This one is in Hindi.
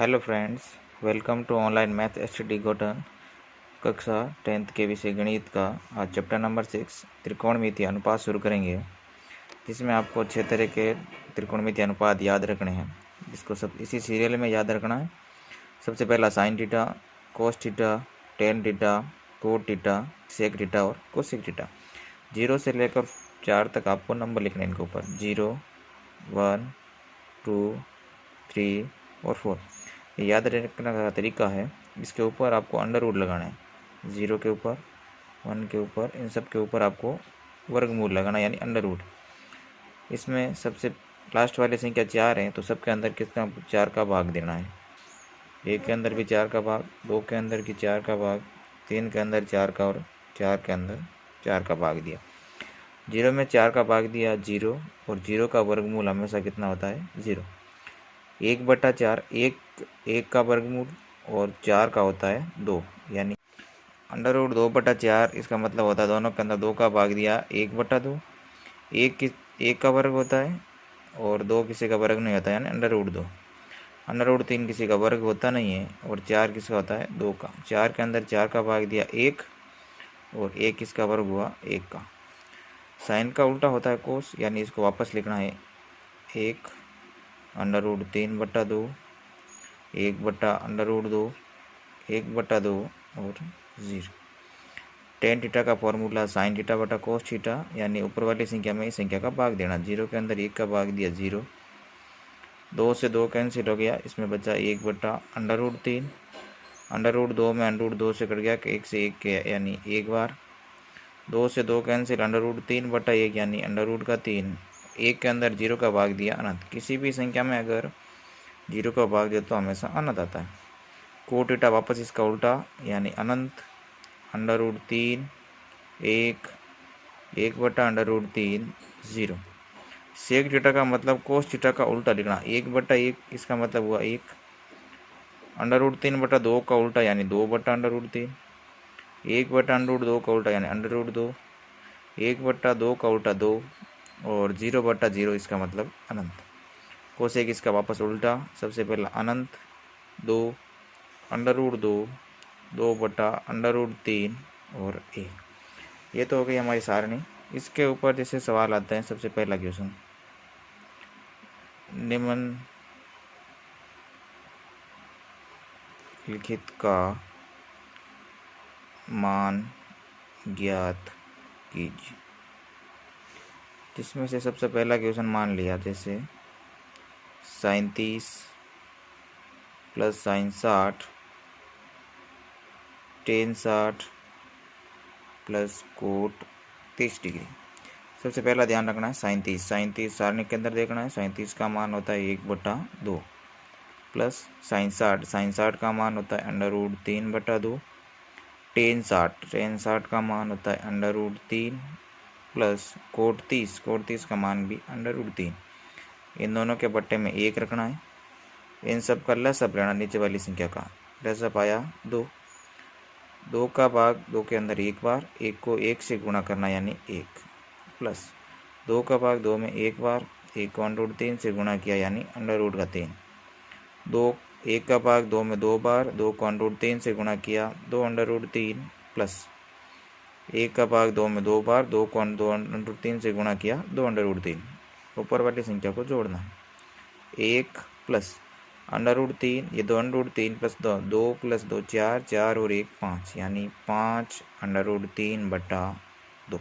Hello friends, welcome to online math study गोटन कक्षा 10th के विषय गणित का। आज चैप्टर नंबर 6 त्रिकोणमितीय अनुपात शुरू करेंगे, जिसमें आपको 6 तरह के त्रिकोणमितीय अनुपात याद रखने हैं, जिसको सब इसी सीरियल में याद रखना है। सबसे पहला sine theta, cos theta, tan theta, cot theta, sec theta और कोसेक थीटा। 0 से लेकर 4 तक आपको नंबर लिखने हैं इनके ऊपर, 0, 1, 2, 3 और 4। याद रखने का तरीका है, इसके ऊपर आपको अंडर रूट लगाना है, 0 के ऊपर, 1 के ऊपर, इन सब के ऊपर आपको वर्गमूल लगाना है, यानी अंडर रूट। इसमें सबसे लास्ट वाली संख्या 4 है, तो सबके अंदर कितना 4 का भाग देना है। 1 के अंदर भी 4 का भाग, 2 के अंदर भी 4 का भाग, 3 के अंदर 4 का और 4 के अंदर 4 का भाग दिया। 0 में 4 का भाग दिया 0, और 0 का वर्गमूल हमेशा कितना होता है 0। 1/4 एक का वर्गमूल और 4 का होता है 2, यानी अंडर रूट 2/4। इसका मतलब होता है दोनों के अंदर 2 का भाग दिया 1/2। एक का वर्ग होता है और 2 किसी का वर्ग नहीं होता, यानी अंडर रूट 2। अंडर रूट 3 किसी का वर्ग होता नहीं है, और 4 किसका होता है 2 का। 4 के अंदर 4 का भाग दिया 1, और 1 किसका वर्ग हुआ 1 का। साइन का उल्टा होता है कोस, यानी इसको वापस लिखना है 1 अंडर रूट 3/2, 1/√2, 1/2 और 0। टेन थीटा का फॉर्मूला साइन थीटा बटा कोस थीटा, यानी ऊपर वाली संख्या में इस संख्या का भाग देना। 0 के अंदर 1 का भाग दिया 0, 2 से 2 कैंसिल हो गया, इसमें बचा 1/√3। अंडर रूट 2 में अंडर रूट 2 से कट गया, 1 से 1 के यानी 1 बार, 2 से 2 कैंसिल, अंडर रूट 3/1 यानी अंडर रूट का 3। 1 के अंदर 0 का भाग दिया अनंत। किसी भी संख्या में अगर 0 का भाग दिया तो हमेशा अनंत आता है। कोट थीटा वापस इसका उल्टा, यानी अनंत, अंडर रूट 3 1, 1/√3 0। सेक थीटा का मतलब कोस थीटा का उल्टा लिखना, 1/1 इसका मतलब हुआ 1। अंडर रूट 3/2 का उल्टा, यानी 2/√3। 1/√2 का उल्टा, यानी अंडर रूट 2। 1/2 का उल्टा 2, और 0/0 इसका मतलब अनंत। कोसेक इसका वापस उल्टा, सबसे पहला अनंत 2, अंडर रूट 2, 2/√3 और 1। ये तो हो गई हमारी सारणी। इसके ऊपर जैसे सवाल आते हैं, सबसे पहला क्वेश्चन, निम्न लिखित का मान ज्ञात कीजिए। जिसमें से सबसे पहला क्वेश्चन मान लिया, जैसे sin 30 plus sin 60 tan 60 plus coat 30 degree. सबसे पहला ध्यान रखना है sin 30 सारणी के अंदर देखना है। sin 30 का मान होता है 1/2, प्लस sin 60 का मान होता है अंडर रूट 3/2। tan 60 का मान होता है अंडर रूट 3, प्लस कोट 30 का मान भी अंडर रूट 3। इन दोनों के बट्टे में 1 रखना है। इन सब का लसअप लेना, नीचे वाली संख्या का लसअप आया 2। 2 का भाग 2 के अंदर 1 बार, 1 को 1 से गुणा करना, यानी 1, प्लस 2 का भाग 2 में 1 बार, 1 को अंडर रूट 3 से गुणा किया, यानी अंडर रूट 3। 2 1 का भाग 2 में 2 बार, 2 को अंडर रूट 3 से गुणा किया, 2 अंडर रूट 3, प्लस 1 का भाग 2 में 2 बार, 2 को 2 अंडर रूट 3 से गुणा किया, 2 अंडर रूट 3। ऊपर वाली संख्या को जोड़ना है, 1 प्लस अंडर रूट 3, ये 2 अंडर रूट 3 प्लस 2 प्लस 2 4 और 1 5, यानी 5 अंडर रूट 3/2।